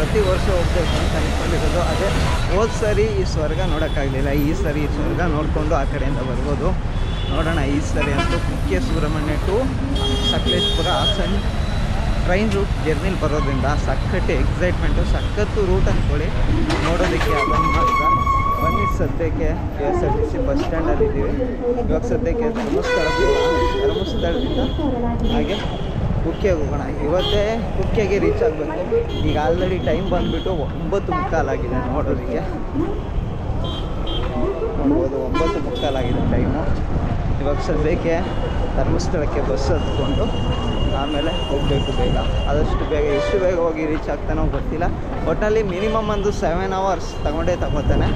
ಪ್ರತಿ ವರ್ಷ ಹೋಗ್ಬೇಕು ಅಂತ ಅಂದ್ಕೊಂಡಿರೋದು. ಅದೇ ಹೋದ ಸರಿ ಈ ಸ್ವರ್ಗ ನೋಡೋಕ್ಕಾಗಲಿಲ್ಲ, ಈ ಸರಿ ಈ ಸ್ವರ್ಗ ನೋಡಿಕೊಂಡು ಆ ಕಡೆಯಿಂದ ಬರ್ಬೋದು. ನೋಡೋಣ ಈ ಸರಿ ಅಂತೂ Kukke Subramanya to Sakleshpur Hassan train route ಜರ್ನಿಲಿ ಬರೋದ್ರಿಂದ ಸಖತ್ತು ಎಕ್ಸೈಟ್ಮೆಂಟು, ಸಖತ್ತು ರೂಟ್ ಅಂದ್ಕೊಳ್ಳಿ. ನೋಡೋದಕ್ಕೆ ಅದನ್ನು ಮಾತ್ರ ಬನ್ನಿ. ಸದ್ಯಕ್ಕೆ KSRTC ಬಸ್ ಸ್ಟ್ಯಾಂಡಲ್ಲಿದ್ದೀವಿ. ಇವಾಗ ಸದ್ಯಕ್ಕೆ ಧರ್ಮಸ್ಥಳದಿಂದ ಹಾಗೆ ಕುಕ್ಕೆಗೆ ಹೋಗೋಣ. ಇವತ್ತೇ ಕುಕ್ಕೆಗೆ ರೀಚ್ ಆಗಬೇಕು. ಈಗ ಆಲ್ರೆಡಿ ಟೈಮ್ ಬಂದುಬಿಟ್ಟು 9:15 ನೋಡೋದಕ್ಕೆ ನೋಡ್ಬೋದು. 9:15 ಟೈಮು. ಇವಾಗ ಸದ್ಯಕ್ಕೆ ಧರ್ಮಸ್ಥಳಕ್ಕೆ ಬಸ್ ಹತ್ಕೊಂಡು ಆಮೇಲೆ ಹೋಗಬೇಕು ಬೇಗ. ಆದಷ್ಟು ಬೇಗ, ಎಷ್ಟು ಬೇಗ ಹೋಗಿ ರೀಚ್ ಆಗ್ತಾನೋ ಗೊತ್ತಿಲ್ಲ. ಒಟ್ಟಿನಲ್ಲಿ ಮಿನಿಮಮ್ ಒಂದು 7 hours ತಗೋತಾನೆ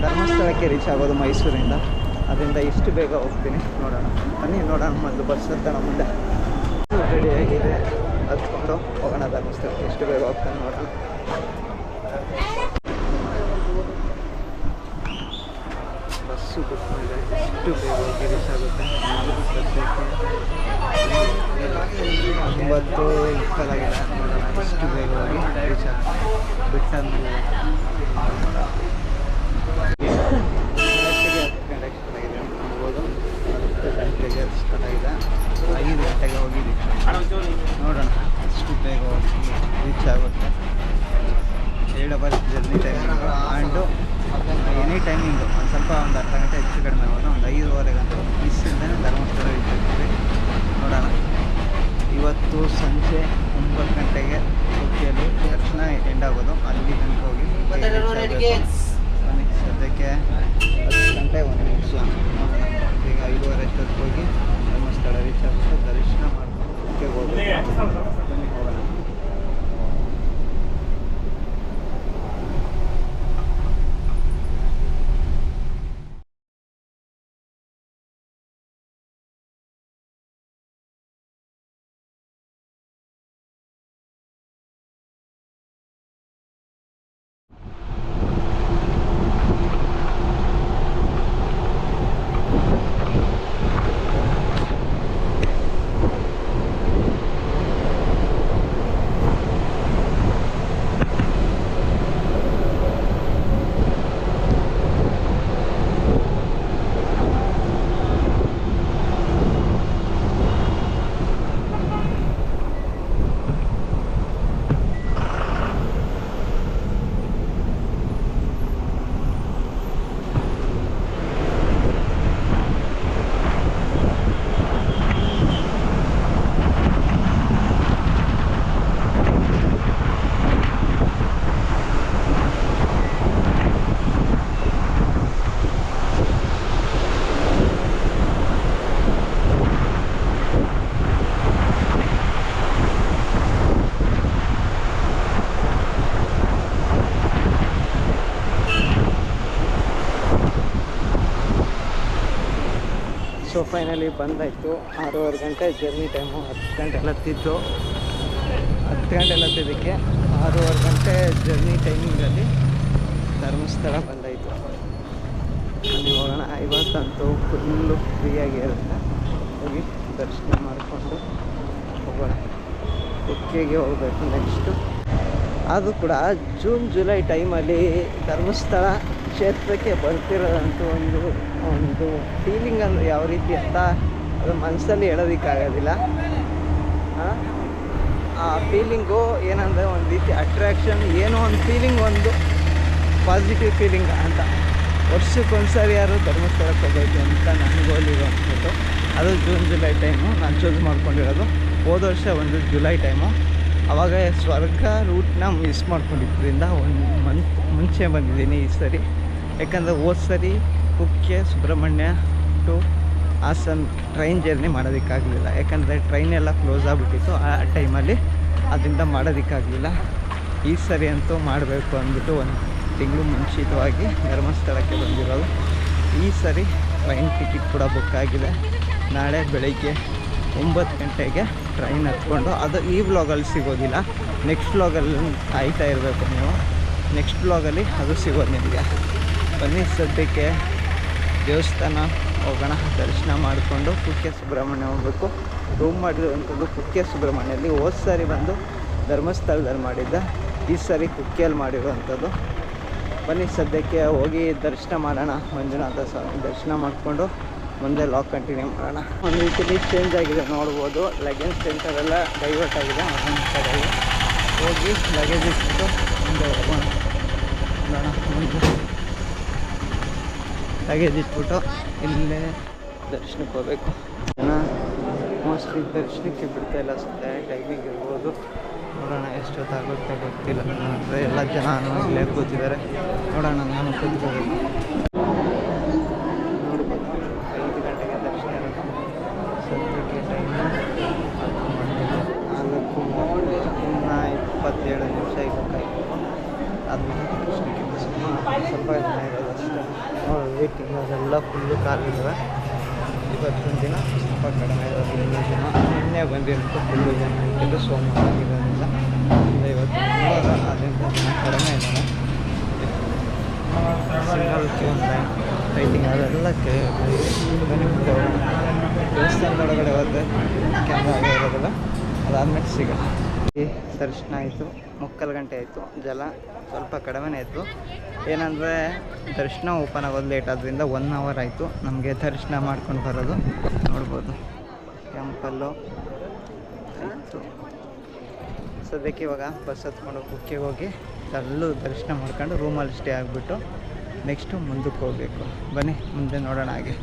ಧರ್ಮಸ್ಥಳಕ್ಕೆ ರೀಚ್ ಆಗೋದು ಮೈಸೂರಿಂದ. ಅದರಿಂದ ಎಷ್ಟು ಬೇಗ ಹೋಗ್ತೀನಿ ನೋಡೋಣ. ಬನ್ನಿ ನೋಡೋಣ. ಮೊದಲು ಬಸ್ ಹತ್ತೋಣ. ಮುಂದೆ ರೆಡಿಯಾಗಿದೆ, ಹತ್ಕೊಂಡು ಹೋಗೋಣ ಧರ್ಮಸ್ಥಳಕ್ಕೆ. ಎಷ್ಟು ಬೇಗ ಹೋಗ್ತಾನೆ ನೋಡೋಣ. ಬಸ್ಸು ಕೂತ್ಕೊಂಡ್ರೆ ಎಷ್ಟು ಬೇಗ ಹೋಗಿ ರೀಚ್ ಆಗುತ್ತೆ. ಸದ್ಯಕ್ಕೆ 9:20 ನೋಡೋಣ ಎಷ್ಟು ಬೇಗ ಹೋಗಿ ರೀಚ್ ಆಗುತ್ತೆ. ಬಿಟ್ಟಂದು ನೋಡ್ಬೋದು. 10 ಗಂಟೆಗೆ ಸ್ಟಾರ್ಟ್ ಆಗಿದೆ. 5 ಗಂಟೆಗೆ ಹೋಗಿ ರೀಚ್ ನೋಡೋಣ ಎಷ್ಟು ಬೇಗ ಹೋಗಿ ರೀಚ್ ಆಗುತ್ತೆ. 2 hour journey timing and any timing ಒಂದು ಅರ್ಧ ಗಂಟೆ ಹೆಚ್ಚು ಕಡಿಮೆ ಆಗೋದು. ಒಂದು 5:15 ಗಂಟೆ ಮಿಸ್ಸಿಂದಲೇ ಧರ್ಮಸ್ಥಳ ರೀಚ್ ಆಗ್ತೀವಿ. ನೋಡೋಣ. ಇವತ್ತು ಸಂಜೆ 9 ಗಂಟೆಗೆ ಕುಕ್ಕೆಯಲ್ಲಿ ದರ್ಶನ ಎಂಡ್ ಆಗೋದು. ಅಲ್ಲಿ ತನಕ ಹೋಗಿ ಸದ್ಯಕ್ಕೆ 10 ಗಂಟೆ 1 ನಿಮಿಷ. ನೋಡೋಣ. ಈಗ 5:15 ಅಷ್ಟೊತ್ತಿಗೆ ಹೋಗಿ ಧರ್ಮಸ್ಥಳ ರೀಚ್ ಆಗುತ್ತೆ. ದರ್ಶನ ಮಾಡ್ಕೊಂಡು ಕುಕ್ಕೆಗೆ ಹೋಗೋಣ. So finally ಬಂದಾಯಿತು. 6:15 ಗಂಟೆ ಜರ್ನಿ ಟೈಮು. 10 ಗಂಟೆಲ್ಲ ಹತ್ತಿದ್ದು. 10 ಗಂಟೆಲ್ಲ ಹತ್ತಿದ್ದಕ್ಕೆ 6:15 ಗಂಟೆ ಜರ್ನಿ ಟೈಮಿಂಗಲ್ಲಿ ಧರ್ಮಸ್ಥಳ ಬಂದಾಯಿತು. ಅಲ್ಲಿ ಹೋಗೋಣ. ಇವತ್ತಂತೂ ಫುಲ್ಲು ಫ್ರೀಯಾಗಿ ಇರುತ್ತೆ. ಹೋಗಿ ದರ್ಶನ ಮಾಡಿಕೊಂಡು ಹೋಗೋಣ. ಕುಕ್ಕೆಗೆ ಹೋಗಬೇಕು ನೆಕ್ಸ್ಟು. ಅದು ಕೂಡ ಜೂನ್ ಜುಲೈ ಟೈಮಲ್ಲಿ ಧರ್ಮಸ್ಥಳ ಕ್ಷೇತ್ರಕ್ಕೆ ಬರ್ತಿರೋದಂತೂ ಒಂದು ಫೀಲಿಂಗ್ ಅಂದರೆ ಯಾವ ರೀತಿ ಅಂತ ಅದು ಮನಸ್ಸಲ್ಲಿ ಹೇಳೋದಕ್ಕಾಗೋದಿಲ್ಲ. ಆ ಫೀಲಿಂಗು ಏನಂದರೆ ಒಂದು ರೀತಿ ಅಟ್ರ್ಯಾಕ್ಷನ್, ಏನೋ ಒಂದು ಫೀಲಿಂಗ್, ಒಂದು ಪಾಸಿಟಿವ್ ಫೀಲಿಂಗ್ ಅಂತ. ವರ್ಷಕ್ಕೊಂದ್ಸರಿ ಯಾರು ಧರ್ಮಸ್ಥಳಕ್ಕೆ ಹೋಗಬೇಕು ಅಂತ ನನಗೋಲಿರೋ ಅಂದ್ಬಿಟ್ಟು ಅದು ಜೂನ್ ಜುಲೈ ಟೈಮು ನಾನು ಚೂಸ್ ಮಾಡ್ಕೊಂಡಿರೋದು. ಹೋದ ವರ್ಷ ಒಂದು ಜುಲೈ ಟೈಮು. ಆವಾಗ ಸ್ವರ್ಗ ರೂಟ್ನ ಮಿಸ್ ಮಾಡ್ಕೊಂಡಿದ್ದರಿಂದ 1 ಮಂತ್ ಮುಂಚೆ ಬಂದಿದ್ದೀನಿ ಈ ಸರಿ. ಯಾಕಂದರೆ ಹೋದ ಸರಿ Kukke Subramanya to Hassan train journey ಮಾಡೋದಕ್ಕಾಗಲಿಲ್ಲ. ಯಾಕಂದರೆ ಟ್ರೈನ್ ಎಲ್ಲ ಕ್ಲೋಸ್ ಆಗಿಬಿಟ್ಟಿತ್ತು ಆ ಟೈಮಲ್ಲಿ. ಅದರಿಂದ ಮಾಡೋದಕ್ಕಾಗಲಿಲ್ಲ. ಈ ಸರಿ ಅಂತೂ ಮಾಡಬೇಕು ಅಂದ್ಬಿಟ್ಟು 1 ತಿಂಗಳು ಮುಂಚಿತವಾಗಿ ಧರ್ಮಸ್ಥಳಕ್ಕೆ ಬಂದಿರೋದು. ಈ ಸರಿ ಟ್ರೈನ್ ಟಿಕೆಟ್ ಕೂಡ ಬುಕ್ ಆಗಿದೆ. ನಾಳೆ ಬೆಳಗ್ಗೆ 9 ಗಂಟೆಗೆ ಟ್ರೈನ್ ಹತ್ಕೊಂಡು, ಅದು ಈ ವ್ಲಾಗಲ್ಲಿ ಸಿಗೋದಿಲ್ಲ, ನೆಕ್ಸ್ಟ್ ವ್ಲಾಗಲ್ಲಿ ಕಾಯ್ತಾ ಇರಬೇಕು ನೀವು. ನೆಕ್ಸ್ಟ್ ವ್ಲಾಗಲ್ಲಿ ಅದು ಸಿಗೋದು ನಿಮಗೆ. ಬನ್ನಿ ಸದ್ಯಕ್ಕೆ ದೇವಸ್ಥಾನ ಹೋಗೋಣ. ದರ್ಶನ ಮಾಡಿಕೊಂಡು ಕುಕ್ಕೆ ಸುಬ್ರಹ್ಮಣ್ಯ ಹೋಗಬೇಕು. ರೂಮ್ ಮಾಡಿರುವಂಥದ್ದು ಕುಕ್ಕೆ ಸುಬ್ರಹ್ಮಣ್ಯಲ್ಲಿ. ಹೋದ ಸಾರಿ ಬಂದು ಧರ್ಮಸ್ಥಳದಲ್ಲಿ ಮಾಡಿದ್ದೆ. ಈ ಸರಿ ಕುಕ್ಕೆಯಲ್ಲಿ ಮಾಡಿರುವಂಥದ್ದು. ಬನ್ನಿ ಸದ್ಯಕ್ಕೆ ಹೋಗಿ ದರ್ಶನ ಮಾಡೋಣ. ಮಂಜುನಾಥ ಸ್ವಾಮಿ ದರ್ಶನ ಮಾಡಿಕೊಂಡು ಮುಂದೆ ಲಾಗ್ ಕಂಟಿನ್ಯೂ ಮಾಡೋಣ. ಒಂದು ರೀತಿಯಲ್ಲಿ ಚೇಂಜ್ ಆಗಿದೆ ನೋಡ್ಬೋದು. ಲಗೇಜ್ ಸೆಂಟರೆಲ್ಲ ಡೈವರ್ಟ್ ಆಗಿದೆ. ಒಂದು ಕಡೆಗೆ ಹೋಗಿ ಲಗೇಜ್ ಇಟ್ಬಿಟ್ಟು ಮುಂದೆ ಹೋಗೋಣ. ಮುಂದೆ ಲಗೇಜ್ ಇಟ್ಬಿಟ್ಟು ಇಲ್ಲೇ ದರ್ಶನಕ್ಕೆ ಹೋಗಬೇಕು. ಜನ ಮೋಸ್ಟ್ಲಿ ದರ್ಶನಕ್ಕೆ ಬಿಡ್ತಾಯಿಲ್ಲ. ಸದ್ಯ ಟೈಮಿಂಗ್ ಇರ್ಬೋದು. ನೋಡೋಣ ಎಷ್ಟೊತ್ತಾಗುತ್ತೆ ಗೊತ್ತಿಲ್ಲ. ಅಂದರೆ ಎಲ್ಲ ಜನ ಇಲ್ಲೇ ಕೂತಿದ್ದಾರೆ. ನೋಡೋಣ, ನಾನು ಕೂತ್ಕೋಬೇಕು. ನೋಡ್ಬೋದು 5 ಗಂಟೆಗೆ ದರ್ಶನ ಇರುತ್ತೆ. ಸದ್ಯಕ್ಕೆ ಟೈಮ್ 4:27 ನಿಮಿಷ ಇರಬೇಕಾಗಿತ್ತು. ಆದಮೇಲೆ ದರ್ಶನಕ್ಕೆ ಸ್ವಲ್ಪ ಜನ ಇರೋದು ಅಷ್ಟೇ. ವೇಟಿಂಗ್ ಅದೆಲ್ಲ ಫುಲ್ಲು ಕಾಲಿದ್ದಾವೆ. ಇವತ್ತಿನ ದಿನ ಸ್ವಲ್ಪ ಕಡಿಮೆ ಇರೋದು. ಜನ ನಿನ್ನೆ ಬಂದಿರೋದು ಫುಲ್ಲು ಜನ ಇದ್ದು ಸೋಮವಾರ ಆಗಿರೋದ್ರಿಂದ ಇವತ್ತು ಅದರಿಂದ ಜನ ಕಡಿಮೆ ಇದ್ದಾವೆ. ಸಿಂಗಲ್ ಕ್ಯೂ ರೈಟಿಂಗ್ ಅದೆಲ್ಲ ದೇವಸ್ಥಾನದೊಳಗಡೆ ಹೋದರೆ ಕ್ಯಾಮ್ರಾ ಇರೋದಿಲ್ಲ. ಅದಾದಮೇಲೆ ಸಿಗೋಣ. ದರ್ಶನ ಆಯಿತು. 3 ಗಂಟೆ ಆಯಿತು. ಜನ ಸ್ವಲ್ಪ ಕಡಿಮೆನೇ ಇತ್ತು. ಏನಂದರೆ ದರ್ಶನ ಓಪನ್ ಆಗೋದು ಲೇಟ್ ಆದ್ದರಿಂದ 1 ಅವರ್ ಆಯಿತು ನಮಗೆ ದರ್ಶನ ಮಾಡ್ಕೊಂಡು ಬರೋದು. ನೋಡ್ಬೋದು ಟೆಂಪಲ್ಲು ಆಯಿತು. ಸದ್ಯಕ್ಕೆ ಇವಾಗ ಬಸ್ ಹತ್ಕೊಂಡು ಕುಕ್ಕೆಗೆ ಹೋಗಿ ಅಲ್ಲೂ ದರ್ಶನ ಮಾಡ್ಕೊಂಡು ರೂಮಲ್ಲಿ ಸ್ಟೇ ಆಗಿಬಿಟ್ಟು ನೆಕ್ಸ್ಟು ಮುಂದಕ್ಕೆ ಹೋಗಬೇಕು. ಬನ್ನಿ ಮುಂದೆ ನೋಡೋಣ. ಹಾಗೆ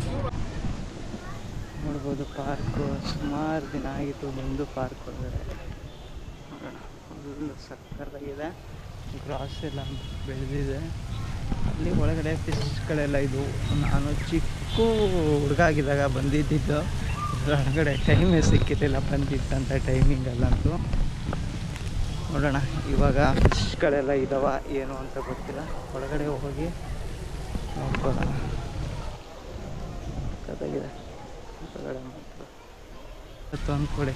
ನೋಡ್ಬೋದು ಪಾರ್ಕು. ಸುಮಾರು ದಿನ ಆಗಿತ್ತು ಬಂದು ಪಾರ್ಕ್ ಒಳಗಡೆ. ನೋಡೋಣ, ಫುಲ್ಲು ಸಕ್ಕತ್ತಾಗಿದೆ. ಗ್ರಾಸ್ ಎಲ್ಲ ಬೆಳೆದಿದೆ. ಅಲ್ಲಿ ಒಳಗಡೆ ಫಿಶ್ಗಳೆಲ್ಲ ಇದು. ನಾನು ಚಿಕ್ಕ ಹುಡುಗ ಆಗಿದ್ದಾಗ ಬಂದಿದ್ದು. ಒಳಗಡೆ ಟೈಮೇ ಸಿಕ್ಕಿರಲಿಲ್ಲ ಬಂದಿತ್ತಂಥ ಟೈಮಿಂಗಲ್ಲಂತೂ. ನೋಡೋಣ ಇವಾಗ ಫಿಶ್ಗಳೆಲ್ಲ ಇದ್ದಾವ ಏನು ಅಂತ ಗೊತ್ತಿಲ್ಲ. ಒಳಗಡೆ ಹೋಗಿ ನೋಡ್ಕೊಳ್ಳೋಣ. ಕಥಾಗಿದೆ ಹೊರಗಡೆ ಮಾತ್ರ ಅಂದ್ಕೊಡಿ.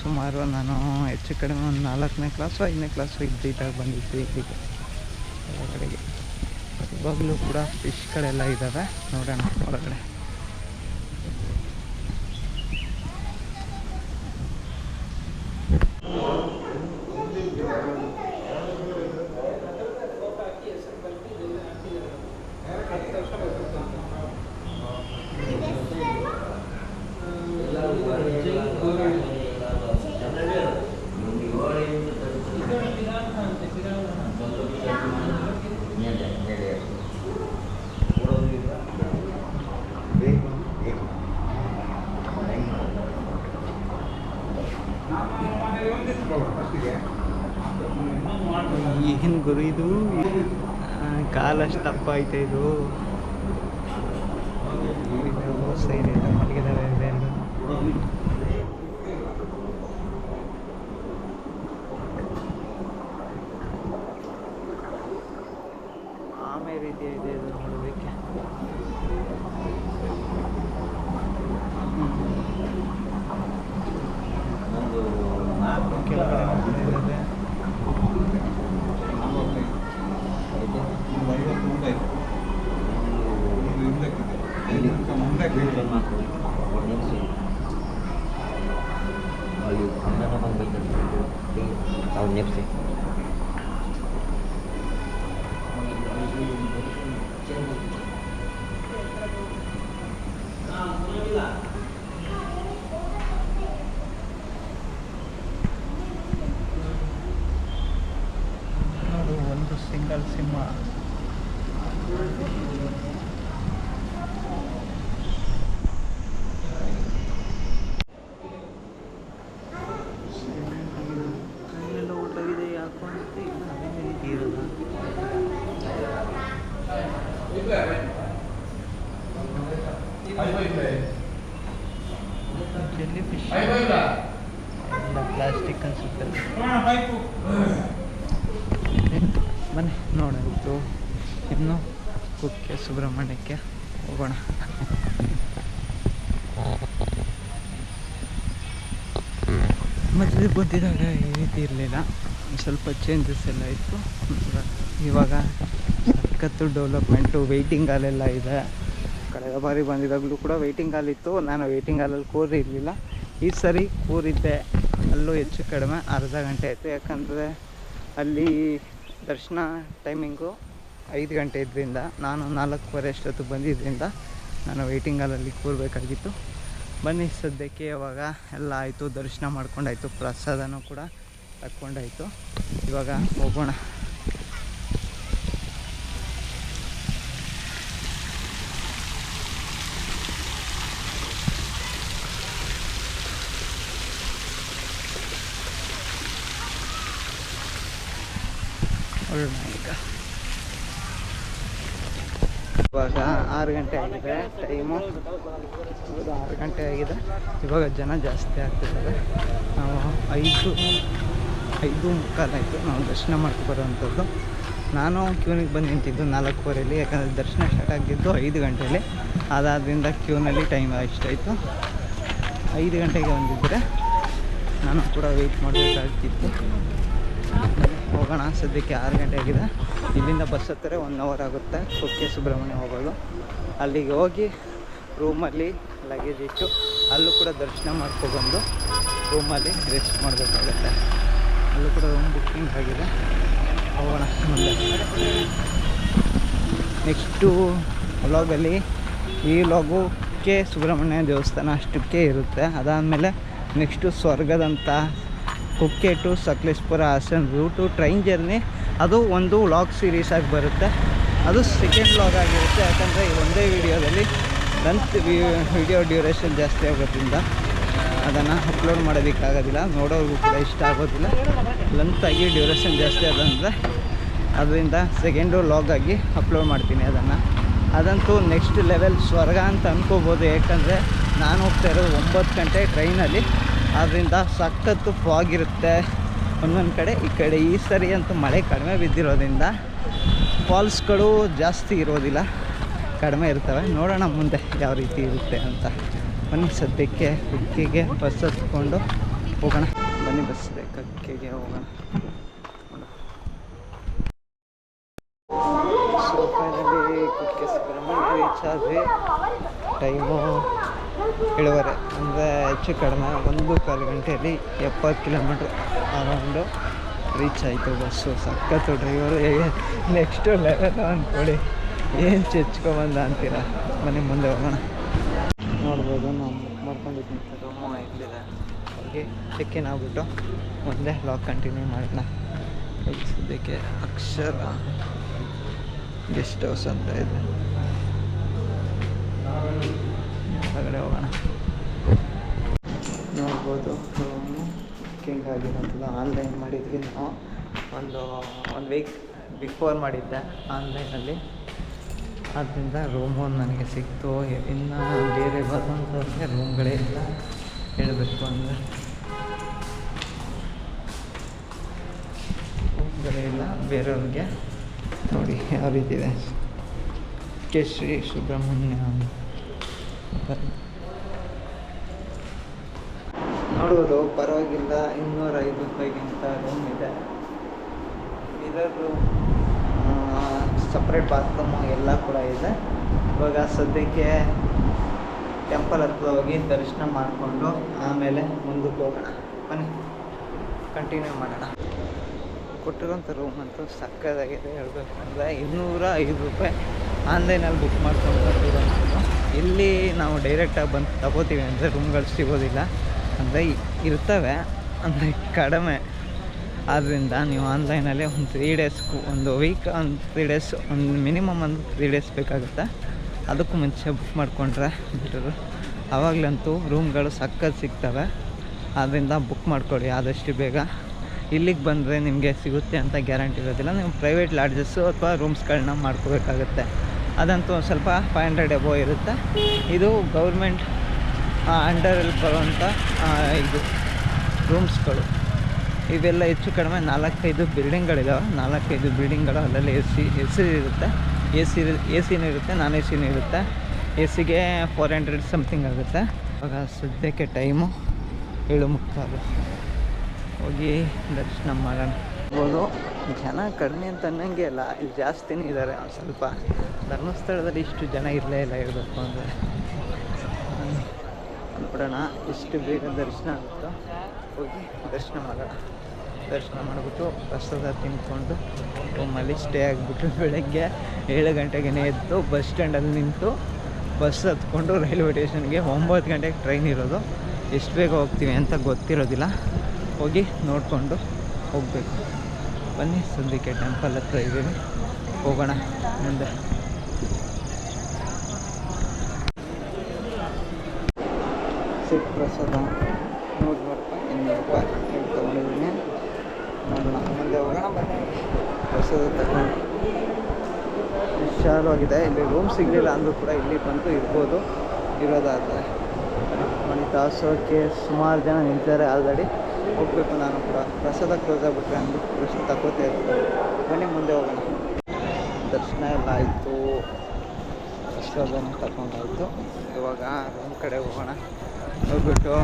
ಸುಮಾರು ನಾನು ಹೆಚ್ಚು ಕಡಿಮೆ ಒಂದು 4ನೇ ಕ್ಲಾಸು 5ನೇ ಕ್ಲಾಸು ಇದ್ದಾಗ ಬಂದಿದ್ದು ಇಲ್ಲಿಗೆ ಹೊರಗಡೆಗೆ. ಇವಾಗಲೂ ಕೂಡ ಫಿಶ್ಗಳೆಲ್ಲ ಇದ್ದಾವೆ. ನೋಡೋಣ ಹೊರಗಡೆ. ಏನು ಗುರು ಇದು, ಕಾಲಷ್ಟು ದಪ್ಪ ಐತೆ ಇದು. ಸೈಡ್ ಮಲಗಿದಾವೆ ಎಲ್ಲರೂ. ಆಮೇಲೆ ರೀತಿಯ ಇದೆ ಇದು ನೋಡೋದಕ್ಕೆ. ಕೆಳಗಡೆ ನೋಡ್ತಾ ನೋಡು, ಒಂದು ಸಿಂಗಲ್ ಸಿಂಹ. ಕೈಯೆಲ್ಲ ಊಟವಿದೆ ಯಾಕೋ ಅಂತ ಅದೇ ರೀತಿ ಇರೋದು. ಜೆಲ್ಲಿ ಫಿಶ್ ಎಲ್ಲ ಪ್ಲಾಸ್ಟಿಕ್ ಅನ್ಸುತ್ತೆ. ಬನ್ನಿ ನೋಡಾಯಿತು. ಇನ್ನು ಕುಕ್ಕೆ ಸುಬ್ರಹ್ಮಣ್ಯಕ್ಕೆ ಹೋಗೋಣ. ಮೊದಲು ಬಂದಿದ್ದಾಗ ಈ ರೀತಿ ಇರಲಿಲ್ಲ. ಸ್ವಲ್ಪ ಚೇಂಜಸ್ ಎಲ್ಲ ಇತ್ತು. ಇವಾಗ ಸಖತ್ತು ಡೆವಲಪ್ಮೆಂಟು. ವೆಯ್ಟಿಂಗ್ ಹಾಲೆಲ್ಲ ಇದೆ. ಕಳೆದ ಬಾರಿ ಬಂದಿದ್ದಾಗಲೂ ಕೂಡ ವೆಯ್ಟಿಂಗ್ ಹಾಲ್ ಇತ್ತು. ನಾನು ವೆಯ್ಟಿಂಗ್ ಹಾಲಲ್ಲಿ ಕೂರಿರಲಿಲ್ಲ. ಈ ಸರಿ ಕೂರಿದ್ದೆ. ಅಲ್ಲೂ ಹೆಚ್ಚು ಕಡಿಮೆ ಅರ್ಧ ಗಂಟೆ ಆಯಿತು. ಯಾಕಂದರೆ ಅಲ್ಲಿ ದರ್ಶನ ಟೈಮಿಂಗು 5 ಗಂಟೆ ಇದ್ದರಿಂದ ನಾನು 4:15 ಅಷ್ಟೊತ್ತಿಗೆ ಬಂದಿದ್ದರಿಂದ ನಾನು ವೆಯ್ಟಿಂಗ್ ಹಾಲಲ್ಲಿ ಕೂರಬೇಕಾಗಿತ್ತು. ಬನ್ನಿ, ಸದ್ಯಕ್ಕೆ ಇವಾಗ ಎಲ್ಲ ಆಯಿತು, ದರ್ಶನ ಮಾಡ್ಕೊಂಡಾಯಿತು, ಪ್ರಸಾದನೂ ಕೂಡ ತಕ್ಕೊಂಡಾಯಿತು. ಇವಾಗ ಹೋಗೋಣ. ಇವಾಗ 6 ಗಂಟೆ ಆಗಿದೆ, ಟೈಮು 6 ಗಂಟೆ ಆಗಿದೆ. ಇವಾಗ ಜನ ಜಾಸ್ತಿ ಆಗ್ತಿದ್ದಾರೆ. ನಾವು 5:15 ಆಯಿತು ನಾವು ದರ್ಶನ ಮಾಡ್ಕೊಬರೋವಂಥದ್ದು. ನಾನು ಕ್ಯೂನಿಗೆ ಬಂದು ನಿಂತಿದ್ದು 4:15, ಯಾಕಂದರೆ ದರ್ಶನ ಸ್ಟಾರ್ಟ್ ಆಗಿದ್ದು 5 ಗಂಟೆಯಲ್ಲಿ. ಅದಾದ್ರಿಂದ ಕ್ಯೂನಲ್ಲಿ ಟೈಮ್ ಎಷ್ಟಾಯಿತು, 5 ಗಂಟೆಗೆ ಬಂದಿದ್ದರೆ ನಾನು ಕೂಡ ವೆಯ್ಟ್ ಮಾಡಬೇಕಾಗ್ತಿತ್ತು. ಹೋಗೋಣ. ಸದ್ಯಕ್ಕೆ 6 ಗಂಟೆ ಆಗಿದೆ. ಇಲ್ಲಿಂದ ಬಸ್ ಹತ್ತಿರ 1 ಅವರ್ ಆಗುತ್ತೆ ಕುಕ್ಕೆ ಸುಬ್ರಹ್ಮಣ್ಯ ಹೋಗೋದು. ಅಲ್ಲಿಗೆ ಹೋಗಿ ರೂಮಲ್ಲಿ ಲಗೇಜ್ ಇಟ್ಟು ಅಲ್ಲೂ ಕೂಡ ದರ್ಶನ ಮಾಡ್ಕೊಬಂದು ರೂಮಲ್ಲಿ ರೆಸ್ಟ್ ಮಾಡಬೇಕಾಗತ್ತೆ. ಅಲ್ಲೂ ಕೂಡ ರೂಮ್ ಬುಕ್ಕಿಂಗ್ ಆಗಿದೆ. ಹೋಗೋಣ ಮುಂದೆ. ನೆಕ್ಸ್ಟು ವ್ಲಾಗಲ್ಲಿ ಈ ವ್ಲಾಗು ಕುಕ್ಕೆ ಸುಬ್ರಹ್ಮಣ್ಯ ದೇವಸ್ಥಾನ ಅಷ್ಟಕ್ಕೆ ಇರುತ್ತೆ. ಅದಾದಮೇಲೆ ನೆಕ್ಸ್ಟು ಸ್ವರ್ಗದಂಥ Kukke to Sakleshpur Hassan route train journey, ಅದು ಒಂದು ವ್ಲಾಗ್ ಸೀರೀಸ್ ಆಗಿ ಬರುತ್ತೆ. ಅದು ಸೆಕೆಂಡ್ ವ್ಲಾಗ್ ಆಗಿರುತ್ತೆ, ಯಾಕಂದರೆ ಈ ಒಂದೇ ವಿಡಿಯೋದಲ್ಲಿ ವಿಡಿಯೋ ಡ್ಯೂರೇಷನ್ ಜಾಸ್ತಿ ಆಗೋದ್ರಿಂದ ಅದನ್ನು ಅಪ್ಲೋಡ್ ಮಾಡೋದಕ್ಕಾಗೋದಿಲ್ಲ, ನೋಡೋರಿಗೂ ಕೂಡ ಇಷ್ಟ ಆಗೋದಿಲ್ಲ. ಲೆಂತಾಗಿ ಡ್ಯೂರೇಷನ್ ಜಾಸ್ತಿ ಅದರಿಂದ ಸೆಕೆಂಡು ವ್ಲಾಗ್ ಆಗಿ ಅಪ್ಲೋಡ್ ಮಾಡ್ತೀನಿ ಅದಂತೂ ನೆಕ್ಸ್ಟ್ ಲೆವೆಲ್ ಸ್ವರ್ಗ ಅಂತ ಅನ್ಕೋಬೋದು. ಯಾಕಂದರೆ ನಾನು ಹೋಗ್ತಾ ಇರೋದು 9 ಗಂಟೆ ಟ್ರೈನಲ್ಲಿ. ಆದ್ದರಿಂದ ಸಖತ್ತು ಫಾಗ್ ಇರುತ್ತೆ ಒಂದೊಂದು ಕಡೆ. ಈ ಸರಿ ಅಂತೂ ಮಳೆ ಕಡಿಮೆ ಬಿದ್ದಿರೋದ್ರಿಂದ ಫಾಲ್ಸ್ಗಳು ಜಾಸ್ತಿ ಇರೋದಿಲ್ಲ, ಕಡಿಮೆ ಇರ್ತವೆ. ನೋಡೋಣ ಮುಂದೆ ಯಾವ ರೀತಿ ಇರುತ್ತೆ ಅಂತ. ಬನ್ನಿ, ಸದ್ಯಕ್ಕೆ ಕುಕ್ಕೆಗೆ ಬಸ್ ಹತ್ಕೊಂಡು ಹೋಗೋಣ. ಬನ್ನಿ, ಬಸ್ ಇದೆ, ಕುಕ್ಕೆಗೆ ಹೋಗೋಣ. So finally Kukke Subramanya reach ಆದ್ವಿ. ಟೈಮು 7:30, ಅಂದರೆ ಹೆಚ್ಚು ಕಡಿಮೆ 1.25 ಗಂಟೆಯಲ್ಲಿ 70 ಕಿಲೋಮೀಟ್ರ್ ಅರೌಂಡು ರೀಚ್ ಆಯಿತು ಬಸ್ಸು. ಸಖತ್ತು ಡ್ರೈವರು ನೆಕ್ಸ್ಟು ಲೆವೆಲ್ ಅಂದ್ಕೊಳ್ಳಿ. ಏನು ಚೆಚ್ಕೊಬಂದ ಅಂತೀರ. ಬನ್ನಿ ಮುಂದೆ ಹೋಗೋಣ. ನೋಡ್ಬೋದು, ನಾವು ಬುಕ್ ಮಾಡ್ಕೊಂಡಿದ್ದೀನಿ ರೂಮು ಇಲ್ಲಿದೆ. ಹೋಗಿ ಚೆಕ್ಕಿನ್ ಆಗ್ಬಿಟ್ಟು ಮುಂದೆ ಲಾಗ್ ಕಂಟಿನ್ಯೂ ಮಾಡೋಣ. ಸದ್ಯಕ್ಕೆ ಅಕ್ಷರ ಗೆಸ್ಟ್ ಹೌಸ್ ಅಂತ ಇದೆ, ಹೊರಗಡೆ ಹೋಗೋಣ. ನೋಡ್ಬೋದು, ರೂಮು ಬುಕ್ಕಿಂಗ್ ಆಗಿರೋದು ಆನ್ಲೈನ್ ಮಾಡಿದ್ವಿ ನಾವು. ಒಂದು ವೀಕ್ ಬಿಫೋರ್ ಮಾಡಿದ್ದೆ ಆನ್ಲೈನಲ್ಲಿ. ಆದ್ದರಿಂದ ರೂಮು ನನಗೆ ಸಿಕ್ತು. ಇನ್ನು ಬೇರೆ ಬರುವಂಥವ್ರಿಗೆ ರೂಮ್ಗಳೇ ಇಲ್ಲ, ಹೇಳಬೇಕು ಅಂದರೆ ರೂಮ್ಗಳೇ ಇಲ್ಲ ಬೇರೆಯವ್ರಿಗೆ. ನೋಡಿ ಯಾವ ರೀತಿ ಇದೆ ಕುಕ್ಕೆ ಶ್ರೀ ಸುಬ್ರಹ್ಮಣ್ಯ. ನೋಡುವುದು ಪರವಾಗಿಲ್ಲ, 205 ರೂಪಾಯಿಗಿಂತ ರೂಮ್ ಇದೆ. ಇದರದ್ದು ಸಪ್ರೇಟ್ ಬಾತ್ರೂಮು ಎಲ್ಲ ಕೂಡ ಇದೆ. ಇವಾಗ ಸದ್ಯಕ್ಕೆ ಟೆಂಪಲ್ ಹತ್ರ ಹೋಗಿ ದರ್ಶನ ಮಾಡಿಕೊಂಡು ಆಮೇಲೆ ಮುಂದಕ್ಕೆ ಹೋಗೋಣ. ಬನ್ನಿ ಕಂಟಿನ್ಯೂ ಮಾಡೋಣ. ಕೊಟ್ಟಿರೋಂಥ ರೂಮ್ ಅಂತೂ ಸಕ್ಕತ್ತಾಗಿದೆ. ಹೇಳಬೇಕು ಅಂದರೆ 205 ರೂಪಾಯಿ ಆನ್ಲೈನಲ್ಲಿ ಬುಕ್ ಮಾಡ್ಕೊಂಡು ಬಂದಿರೋಂಥದ್ದು. ಇಲ್ಲಿ ನಾವು ಡೈರೆಕ್ಟಾಗಿ ಬಂದು ತಗೋತೀವಿ ಅಂದರೆ ರೂಮ್ಗಳು ಸಿಗೋದಿಲ್ಲ, ಅಂದರೆ ಇರ್ತವೆ ಅಂದರೆ ಕಡಿಮೆ. ಆದ್ದರಿಂದ ನೀವು ಆನ್ಲೈನಲ್ಲಿ ಒಂದು 3 ಡೇಸ್, ಒಂದು ವೀಕ್, ಒಂದು 3 ಡೇಸ್, ಒಂದು ಮಿನಿಮಮ್ ಒಂದು 3 ಡೇಸ್ ಬೇಕಾಗುತ್ತೆ. ಅದಕ್ಕೂ ಮುಂಚೆ ಬುಕ್ ಮಾಡಿಕೊಂಡ್ರೆ ಬೆಟರು. ಆವಾಗಲಂತೂ ರೂಮ್ಗಳು ಸಕ್ಕತ್ತು ಸಿಗ್ತವೆ. ಆದ್ದರಿಂದ ಬುಕ್ ಮಾಡ್ಕೊಳ್ಳಿ ಆದಷ್ಟು ಬೇಗ. ಇಲ್ಲಿಗೆ ಬಂದರೆ ನಿಮಗೆ ಸಿಗುತ್ತೆ ಅಂತ ಗ್ಯಾರಂಟಿ ಇರೋದಿಲ್ಲ. ನೀವು ಪ್ರೈವೇಟ್ ಲಾಡ್ಜಸ್ಸು ಅಥವಾ ರೂಮ್ಸ್ಗಳನ್ನ ಮಾಡ್ಕೋಬೇಕಾಗುತ್ತೆ. ಅದಂತೂ ಒಂದು ಸ್ವಲ್ಪ 500 ಎಬೋ ಇರುತ್ತೆ. ಇದು ಗೌರ್ಮೆಂಟ್ ಅಂಡರಲ್ಲಿ ಬರುವಂಥ ಇದು ರೂಮ್ಸ್ಗಳು. ಇವೆಲ್ಲ ಹೆಚ್ಚು ಕಡಿಮೆ 4-5 ಬಿಲ್ಡಿಂಗ್ಗಳಿದ್ದಾವೆ. 4-5 ಬಿಲ್ಡಿಂಗ್ಗಳು, ಅಲ್ಲೆಲ್ಲ ಎ ಸಿ ಇರುತ್ತೆ. ಎ ಸಿನೂ ಇರುತ್ತೆ, ನಾನ್ ಎ ಸಿನೂ ಇರುತ್ತೆ. ಎ ಸಿಗೆ 400 ಸಮಥಿಂಗ್ ಆಗುತ್ತೆ. ಇವಾಗ ಸದ್ಯಕ್ಕೆ ಟೈಮು 7:30. ಹೋಗಿ ದರ್ಶನ ಮಾಡೋಣ. ಹೋಗೋದು ಜನ ಕಡಿಮೆ ಅಂತ ಅನ್ನೋಂಗೆ ಇಲ್ಲ, ಇಲ್ಲಿ ಜಾಸ್ತಿನೇ ಇದ್ದಾರೆ. ಸ್ವಲ್ಪ ಧರ್ಮಸ್ಥಳದಲ್ಲಿ ಇಷ್ಟು ಜನ ಇರಲೇ ಇಲ್ಲ ಹೇಳಬೇಕು ಅಂದರೆ. ನೋಡೋಣ ಎಷ್ಟು ಬೇಗ ದರ್ಶನ ಆಗುತ್ತೋ, ಹೋಗಿ ದರ್ಶನ ಮಾಡೋಣ. ದರ್ಶನ ಮಾಡಿಬಿಟ್ಟು ಪ್ರಸಾದ ತಿಂದ್ಕೊಂಡು ರೂಮಲ್ಲಿ ಸ್ಟೇ ಆಗಿಬಿಟ್ಟು ಬೆಳಗ್ಗೆ 7 ಗಂಟೆಗೆ ಎದ್ದು ಬಸ್ ಸ್ಟ್ಯಾಂಡಲ್ಲಿ ನಿಂತು ಬಸ್ ಹತ್ಕೊಂಡು ರೈಲ್ವೆ ಸ್ಟೇಷನ್ಗೆ 9 ಗಂಟೆಗೆ ಟ್ರೈನ್ ಇರೋದು. ಎಷ್ಟು ಬೇಗ ಹೋಗ್ತೀವಿ ಅಂತ ಗೊತ್ತಿರೋದಿಲ್ಲ, ಹೋಗಿ ನೋಡಿಕೊಂಡು ಹೋಗಬೇಕು. ಬನ್ನಿ, ಸದ್ಯಕ್ಕೆ ಟೆಂಪಲ್ ಹತ್ರ ಇದ್ದೀವಿ, ಹೋಗೋಣ ಮುಂದೆ. ಸಿಟ್ಟು ಪ್ರಸಾದ 100 ರೂಪಾಯಿ 200 ರೂಪಾಯಿ ಹೇಳಿ ತೊಗೊಂಡಿದ್ದೀನಿ. ನೋಡೋಣ ಮುಂದೆ ಹೋಗೋಣ. ಬನ್ನಿ, ಪ್ರಸಾದ ತಗೊಂಡು ವಿಶಾಲವಾಗಿದೆ. ಇಲ್ಲಿ ರೂಮ್ ಸಿಗಲಿಲ್ಲ ಅಂದರೂ ಕೂಡ ಇಲ್ಲಿ ಬಂದು ಇರ್ಬೋದು, ಇರೋದಾದರೆ. ಒಂದು ತಾಸೋಕ್ಕೆ ಸುಮಾರು ಜನ ನಿಂತಿದ್ದಾರೆ ಆಲ್ರೆಡಿ. ಹೋಗಬೇಕು ನಾನು ಕೂಡ. ಪ್ರಸಾದ ಕ್ಲೋಸ್ ಆಗಿಬಿಟ್ರೆ ಅಂದ್ಬಿಟ್ಟು ಪ್ರಸಾದ ತಗೋತಾ ಇರ್ತಾರೆ. ಬನ್ನಿ ಮುಂದೆ ಹೋಗೋಣ. ದರ್ಶನ ಎಲ್ಲ ಆಯಿತು, ಪ್ರಸಾದನ ತಗೊಂಡಾಯಿತು. ಇವಾಗ ರೂಮ್ ಕಡೆ ಹೋಗೋಣ. ಹೋಗ್ಬಿಟ್ಟು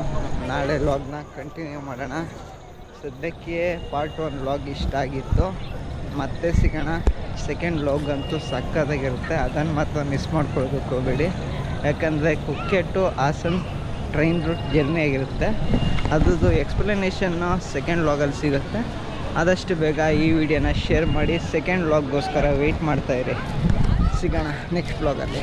ನಾಳೆ ವ್ಲಾಗ್ನ ಕಂಟಿನ್ಯೂ ಮಾಡೋಣ. ಸದ್ಯಕ್ಕೆ ಪಾರ್ಟ್ 1 ವ್ಲಾಗ್ ಇಷ್ಟ ಆಗಿತ್ತು. ಮತ್ತೆ ಸಿಗೋಣ. ಸೆಕೆಂಡ್ ವ್ಲಾಗ್ ಅಂತೂ ಸಕ್ಕತ್ತಾಗಿರುತ್ತೆ, ಅದನ್ನು ಮಾತ್ರ ಮಿಸ್ ಮಾಡ್ಕೊಳ್ಬೇಕು ಹೋಗಬೇಡಿ. ಯಾಕಂದರೆ Kukke to Hassan train route journey ಆಗಿರುತ್ತೆ. ಅದ್ರದ್ದು ಎಕ್ಸ್ಪ್ಲನೇಷನ್ನು ಸೆಕೆಂಡ್ ವ್ಲಾಗಲ್ಲಿ ಸಿಗುತ್ತೆ. ಆದಷ್ಟು ಬೇಗ ಈ ವಿಡಿಯೋನ ಶೇರ್ ಮಾಡಿ. ಸೆಕೆಂಡ್ ವ್ಲಾಗ್ಗೋಸ್ಕರ ವೆಯ್ಟ್ ಮಾಡ್ತಾಯಿರಿ. ಸಿಗೋಣ ನೆಕ್ಸ್ಟ್ ವ್ಲಾಗಲ್ಲಿ.